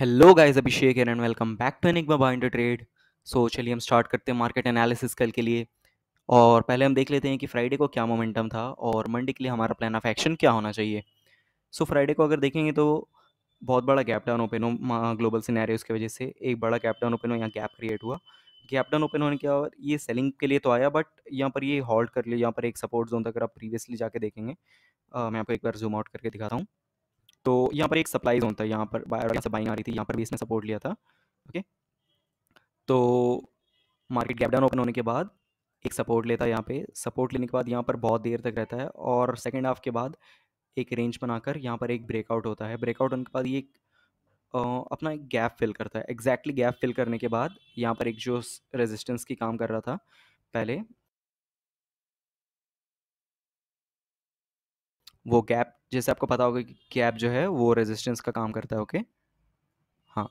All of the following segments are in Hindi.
Hello guys, Abhishek and welcome back to Enigma Binder Trade. So चलिए हम स्टार्ट करते हैं मार्केट एनालिसिस कल के लिए। और पहले हम देख लेते हैं कि फ्राइडे को क्या मोमेंटम था और मंडे के लिए हमारा प्लान ऑफ एक्शन क्या होना चाहिए। सो फ्राइडे को अगर देखेंगे तो बहुत बड़ा गैप डाउन ओपन हो ग्लोबल सिनेरियोज की वजह से। एक बड़ा गैप डाउन ओपन हो, यहाँ गैप क्रिएट हुआ। गैप डाउन ओपन होने के बाद ये सेलिंग के लिए तो आया, बट यहाँ पर ये हॉल्ट कर लिया। यहाँ पर एक सपोर्ट जोन था, अगर आप प्रीवियसली जाके देखेंगे। मैं आपको एक बार जूम आउट करके दिखाता हूँ। तो यहाँ पर एक सप्लाई जोन था, यहाँ पर यहाँ से बाइंग आ रही थी, यहाँ पर भी इसने सपोर्ट लिया था। ओके, तो मार्केट गैप डाउन ओपन होने के बाद एक सपोर्ट लेता है। यहाँ पे सपोर्ट लेने के बाद यहाँ पर बहुत देर तक रहता है और सेकेंड हाफ के बाद एक रेंज बनाकर यहाँ पर एक ब्रेकआउट होता है। ब्रेकआउट होने के बाद ये अपना एक गैप फिल करता है। एग्जैक्टली गैप फिल करने के बाद यहाँ पर एक जो रेजिस्टेंस की काम कर रहा था पहले, वो गैप, जैसे आपको पता होगा कि गैप जो है वो रेजिस्टेंस का काम करता है। ओके, हाँ।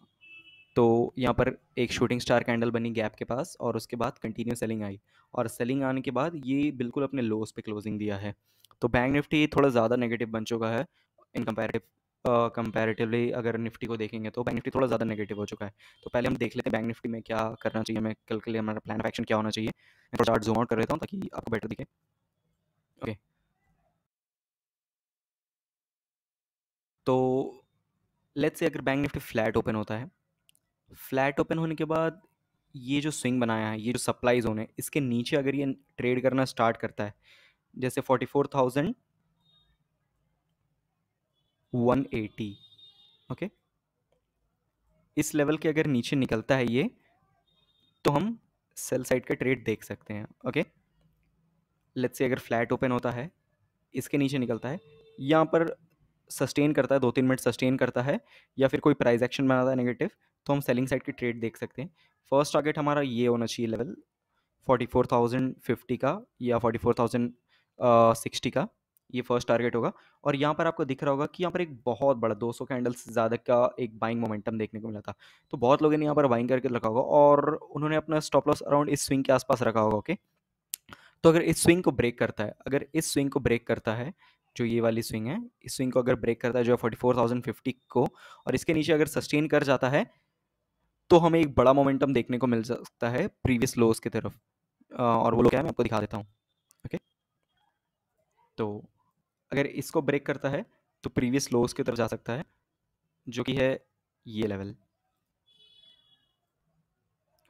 तो यहाँ पर एक शूटिंग स्टार कैंडल बनी गैप के पास और उसके बाद कंटिन्यू सेलिंग आई। और सेलिंग आने के बाद ये बिल्कुल अपने लोस पे क्लोजिंग दिया है। तो बैंक निफ्टी थोड़ा ज़्यादा नेगेटिव बन चुका है इन कंपैरेटिवली। अगर निफ्टी को देखेंगे तो बैंक निफ्टी थोड़ा ज़्यादा नेगेटिव हो चुका है। तो पहले हम देख लेते हैं बैंक निफ्टी में क्या करना चाहिए, हमें कल के लिए हमारा प्लान ऑफ एक्शन क्या होना चाहिए। मैं थोड़ा चार्ट जूम आउट कर लेता हूँ ताकि आपको बेटर दिखे। ओके, तो लेट्स से अगर बैंक निफ्टी फ्लैट ओपन होता है, फ्लैट ओपन होने के बाद ये जो स्विंग बनाया है, ये जो सप्लाई जोन है, इसके नीचे अगर ये ट्रेड करना स्टार्ट करता है, जैसे 44,180, ओके, इस लेवल के अगर नीचे निकलता है ये, तो हम सेल साइड का ट्रेड देख सकते हैं। ओके, लेट्स से अगर फ्लैट ओपन होता है, इसके नीचे निकलता है, यहाँ पर सस्टेन करता है, 2-3 मिनट सस्टेन करता है, या फिर कोई प्राइस एक्शन बनाता है नेगेटिव, तो हम सेलिंग साइड की ट्रेड देख सकते हैं। फर्स्ट टारगेट हमारा ये होना चाहिए लेवल 44,050 का या 44,060 का, ये फर्स्ट टारगेट होगा। और यहाँ पर आपको दिख रहा होगा कि यहाँ पर एक बहुत बड़ा 200 कैंडल्स ज़्यादा का एक बाइंग मोमेंटम देखने को मिला था। तो बहुत लोगों ने यहाँ पर बाइंग करके रखा होगा और उन्होंने अपना स्टॉप लॉस अराउंड इस स्विंग के आसपास रखा होगा। ओके, तो अगर इस स्विंग को ब्रेक करता है, अगर इस स्विंग को ब्रेक करता है, जो ये वाली स्विंग है, इस स्विंग को अगर ब्रेक करता है जो है 44,050 को, और इसके नीचे अगर सस्टेन कर जाता है, तो हमें एक बड़ा मोमेंटम देखने को मिल सकता है प्रीवियस लोस की तरफ। और वो लोग क्या है मैं आपको दिखा देता हूँ। ओके, तो अगर इसको ब्रेक करता है तो प्रीवियस लोस की तरफ जा सकता है, जो कि है ये लेवल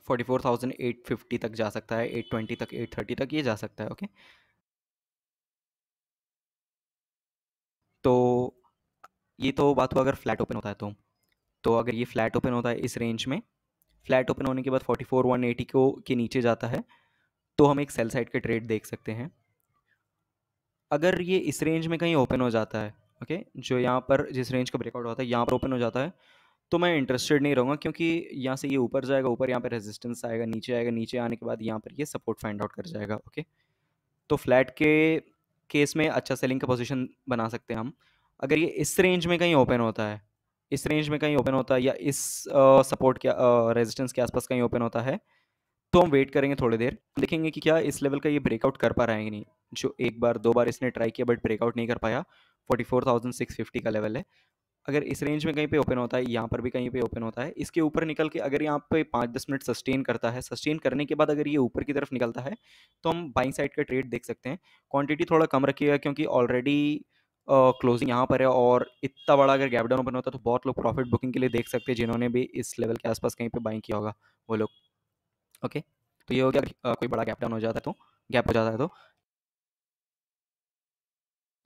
44,850 तक जा सकता है, 820 तक, 830 तक ये जा सकता है। ओके, तो ये तो बात हुआ अगर फ्लैट ओपन होता है तो अगर ये फ्लैट ओपन होता है इस रेंज में, फ्लैट ओपन होने के बाद 44,180 को के नीचे जाता है, तो हम एक सेल साइड के ट्रेड देख सकते हैं। अगर ये इस रेंज में कहीं ओपन हो जाता है, ओके, जो यहाँ पर जिस रेंज का ब्रेकआउट होता है यहाँ पर ओपन हो जाता है, तो मैं इंटरेस्टेड नहीं रहूँगा, क्योंकि यहाँ से ये ऊपर जाएगा, ऊपर यहाँ पे रेजिस्टेंस आएगा, नीचे आएगा, नीचे आने के बाद यहाँ पर ये सपोर्ट फाइंड आउट कर जाएगा। ओके, तो फ्लैट के केस में अच्छा सेलिंग का पोजीशन बना सकते हैं हम। अगर ये इस रेंज में कहीं ओपन होता है, इस रेंज में कहीं ओपन होता है, या इस सपोर्ट के रेजिस्टेंस के आसपास कहीं ओपन होता है, तो हम वेट करेंगे थोड़ी देर, देखेंगे कि क्या इस लेवल का ये ब्रेकआउट कर पा रहा है कि नहीं। जो एक बार दो बार इसने ट्राई किया बट ब्रेकआउट नहीं कर पाया, 44,650 का लेवल है। अगर इस रेंज में कहीं पे ओपन होता है, यहाँ पर भी कहीं पे ओपन होता है, इसके ऊपर निकल के अगर यहाँ पे 5-10 मिनट सस्टेन करता है, सस्टेन करने के बाद अगर ये ऊपर की तरफ निकलता है, तो हम बाइंग साइड का ट्रेड देख सकते हैं। क्वांटिटी थोड़ा कम रखिएगा, क्योंकि ऑलरेडी क्लोजिंग यहाँ पर है, और इतना बड़ा अगर गैप डाउन ओपन होता है तो बहुत लोग प्रॉफिट बुकिंग के लिए देख सकते हैं, जिन्होंने भी इस लेवल के आसपास कहीं पे बाइंग किया होगा वो लोग। ओके, तो ये हो गया। कोई बड़ा गैप डाउन हो जाता है तो, गैप हो जाता है तो,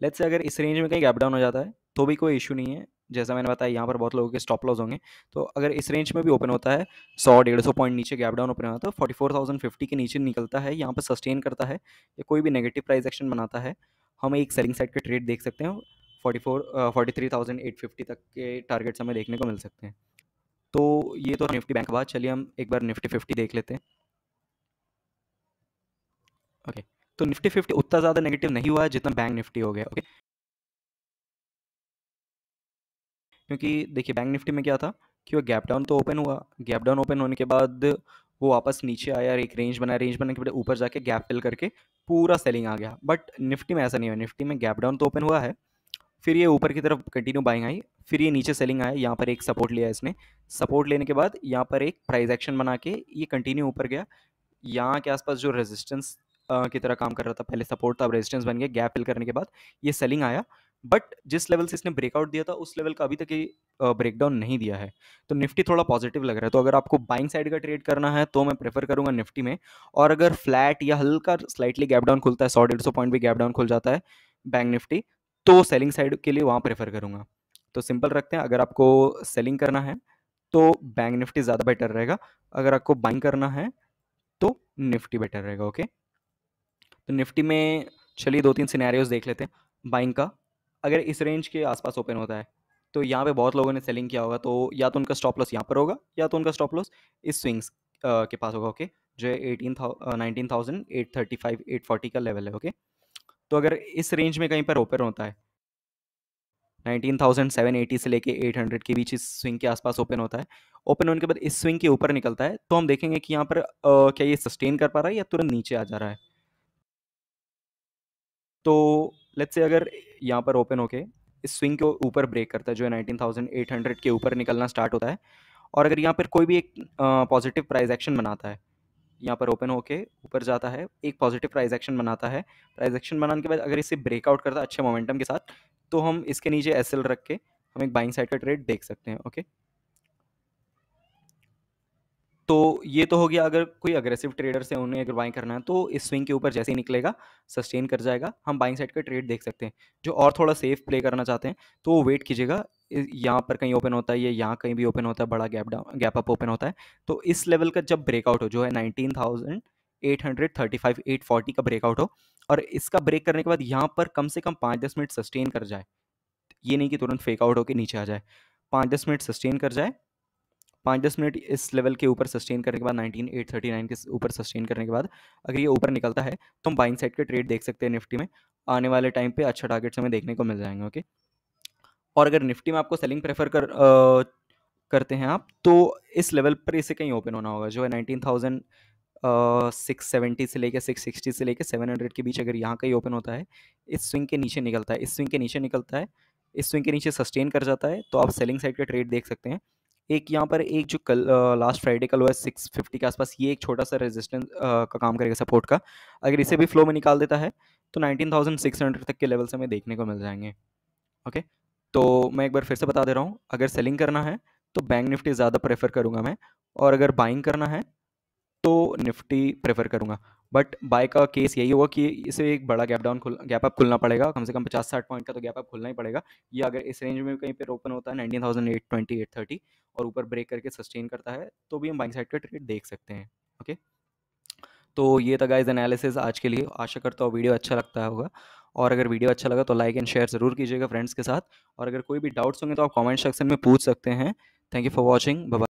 लेट्स से अगर इस रेंज में कहीं गैप डाउन हो जाता है तो भी कोई इशू नहीं है। जैसा मैंने बताया, यहाँ पर बहुत लोगों के स्टॉप लॉस होंगे। तो अगर इस रेंज में भी ओपन होता है, 100-150 पॉइंट नीचे गैप डाउन ओपन होता है, 44,050 के नीचे निकलता है, यहाँ पर सस्टेन करता है, या कोई भी नेगेटिव प्राइस एक्शन बनाता है, हम एक सेलिंग साइड के ट्रेड देख सकते हैं। 43,850 तक के टारगेट्स हमें देखने को मिल सकते हैं। तो ये तो निफ्टी बैंक बाद, चलिए हम एक बार निफ्टी 50 देख लेते हैं। ओके, तो निफ्टी 50 उतना ज़्यादा नेगेटिव नहीं हुआ है जितना बैंक निफ्टी हो गया। ओके, क्योंकि देखिए बैंक निफ्टी में क्या था कि वो गैप डाउन तो ओपन हुआ, गैप डाउन ओपन होने के बाद वो वापस नीचे आया, एक रेंज बनाया, रेंज बनाने के बाद ऊपर जाके गैप फिल करके पूरा सेलिंग आ गया। बट निफ्टी में ऐसा नहीं हुआ, निफ्टी में गैप डाउन तो ओपन हुआ है, फिर ये ऊपर की तरफ कंटिन्यू बाइंग आई, फिर ये नीचे सेलिंग आया, यहाँ पर एक सपोर्ट लिया इसने, सपोर्ट लेने के बाद यहाँ पर एक प्राइस एक्शन बना के ये कंटिन्यू ऊपर गया, यहाँ के आसपास जो रेजिस्टेंस की तरह काम कर रहा था, पहले सपोर्ट था अब रेजिस्टेंस बन गया, गैप फिल करने के बाद ये सेलिंग आया, बट जिस लेवल से इसने ब्रेकआउट दिया था उस लेवल का अभी तक ये ब्रेकडाउन नहीं दिया है, तो निफ्टी थोड़ा पॉजिटिव लग रहा है। तो अगर आपको बाइंग साइड का ट्रेड करना है तो मैं प्रेफर करूंगा निफ्टी में, और अगर फ्लैट या हल्का स्लाइटली गैप डाउन खुलता है, 100-150 पॉइंट भी गैप डाउन खुल जाता है बैंक निफ्टी, तो सेलिंग साइड के लिए वहाँ प्रेफर करूंगा। तो सिंपल रखते हैं, अगर आपको सेलिंग करना है तो बैंक निफ्टी ज़्यादा बेटर रहेगा, अगर आपको बाइंग करना है तो निफ्टी बेटर रहेगा। ओके, तो निफ्टी में चलिए 2-3 सिनेरियोज देख लेते हैं बाइंग का। अगर इस रेंज के आसपास ओपन होता है तो यहाँ पे बहुत लोगों ने सेलिंग किया होगा, तो या तो उनका स्टॉप लॉस यहाँ पर होगा या तो उनका स्टॉप लॉस इस स्विंग्स के पास होगा। ओके, जो है 19,835 840 का लेवल है। ओके, तो अगर इस रेंज में कहीं पर ओपन होता है 19,780 से लेके 800 के बीच, इस स्विंग के आसपास ओपन होता है, ओपन होने के बाद इस स्विंग के ऊपर निकलता है, तो हम देखेंगे कि यहाँ पर क्या ये सस्टेन कर पा रहा है या तुरंत नीचे आ जा रहा है। तो लेट्स से अगर यहाँ पर ओपन होके इस स्विंग के ऊपर ब्रेक करता है, जो है 19,800 के ऊपर निकलना स्टार्ट होता है, और अगर यहाँ पर कोई भी एक पॉजिटिव प्राइस एक्शन बनाता है, यहाँ पर ओपन होके ऊपर जाता है, एक पॉजिटिव प्राइस एक्शन बनाता है, प्राइस एक्शन बनाने के बाद अगर इसे ब्रेकआउट करता है अच्छे मोमेंटम के साथ, तो हम इसके नीचे एसएल रख के हम एक बाइंग साइड का ट्रेड देख सकते हैं। ओके, तो ये तो हो गया अगर कोई अग्रेसिव ट्रेडर से उन्हें अगर बाइंग करना है तो इस स्विंग के ऊपर जैसे ही निकलेगा सस्टेन कर जाएगा, हम बाइंग साइड का ट्रेड देख सकते हैं। जो और थोड़ा सेफ प्ले करना चाहते हैं तो वो वेट कीजिएगा, यहाँ पर कहीं ओपन होता है या यहाँ कहीं भी ओपन होता है, बड़ा gap down gap up open होता है, तो इस लेवल का जब ब्रेकआउट हो, जो है 19,835 840 का ब्रेकआउट हो, और इसका ब्रेक करने के बाद यहाँ पर कम से कम 5-10 मिनट सस्टेन कर जाए, ये नहीं कि तुरंत फेक आउट होकर नीचे आ जाए, 5-10 मिनट सस्टेन कर जाए, 5-10 मिनट इस लेवल के ऊपर सस्टेन करने के बाद 19,839 के ऊपर सस्टेन करने के बाद अगर ये ऊपर निकलता है तो हम बाइंग साइड के ट्रेड देख सकते हैं निफ्टी में, आने वाले टाइम पे अच्छा टारगेट्स हमें देखने को मिल जाएंगे। ओके, और अगर निफ्टी में आपको सेलिंग प्रेफर करते हैं आप, तो इस लेवल पर इसे कहीं ओपन होना होगा, जो है 19,670 से लेकर 660 से लेकर 700 के बीच, अगर यहाँ कहीं ओपन होता है, इस स्विंग के नीचे निकलता है, इस स्विंग के नीचे निकलता है, इस स्विंग के नीचे सस्टेन कर जाता है, तो आप सेलिंग साइड का ट्रेड देख सकते हैं। एक यहाँ पर एक जो कल लास्ट फ्राइडे का लो है 650 के आसपास, ये एक छोटा सा रेजिस्टेंस का काम करेगा सपोर्ट का, अगर इसे भी फ्लो में निकाल देता है तो 19,600 तक के लेवल से हमें देखने को मिल जाएंगे। ओके, तो मैं एक बार फिर से बता दे रहा हूँ, अगर सेलिंग करना है तो बैंक निफ्टी ज़्यादा प्रेफर करूँगा मैं, और अगर बाइंग करना है तो निफ्टी प्रेफर करूँगा। बट बाय का केस यही होगा कि इसे एक बड़ा गैप अप खुलना पड़ेगा, कम से कम 50-60 पॉइंट का तो गैप अप खुलना ही पड़ेगा। ये अगर इस रेंज में कहीं पे ओपन होता है 19,820 830 और ऊपर ब्रेक करके सस्टेन करता है, तो भी हम बाइंग साइड का ट्रेड देख सकते हैं। ओके, तो ये था गाइस एनालिसिस आज के लिए, आशा करता हूँ वीडियो अच्छा लगता होगा, और अगर वीडियो अच्छा लगा तो लाइक एंड शेयर ज़रूर कीजिएगा फ्रेंड्स के साथ, और अगर कोई भी डाउट्स होंगे तो आप कमेंट सेक्शन में पूछ सकते हैं। Thank you for watching, bye bye.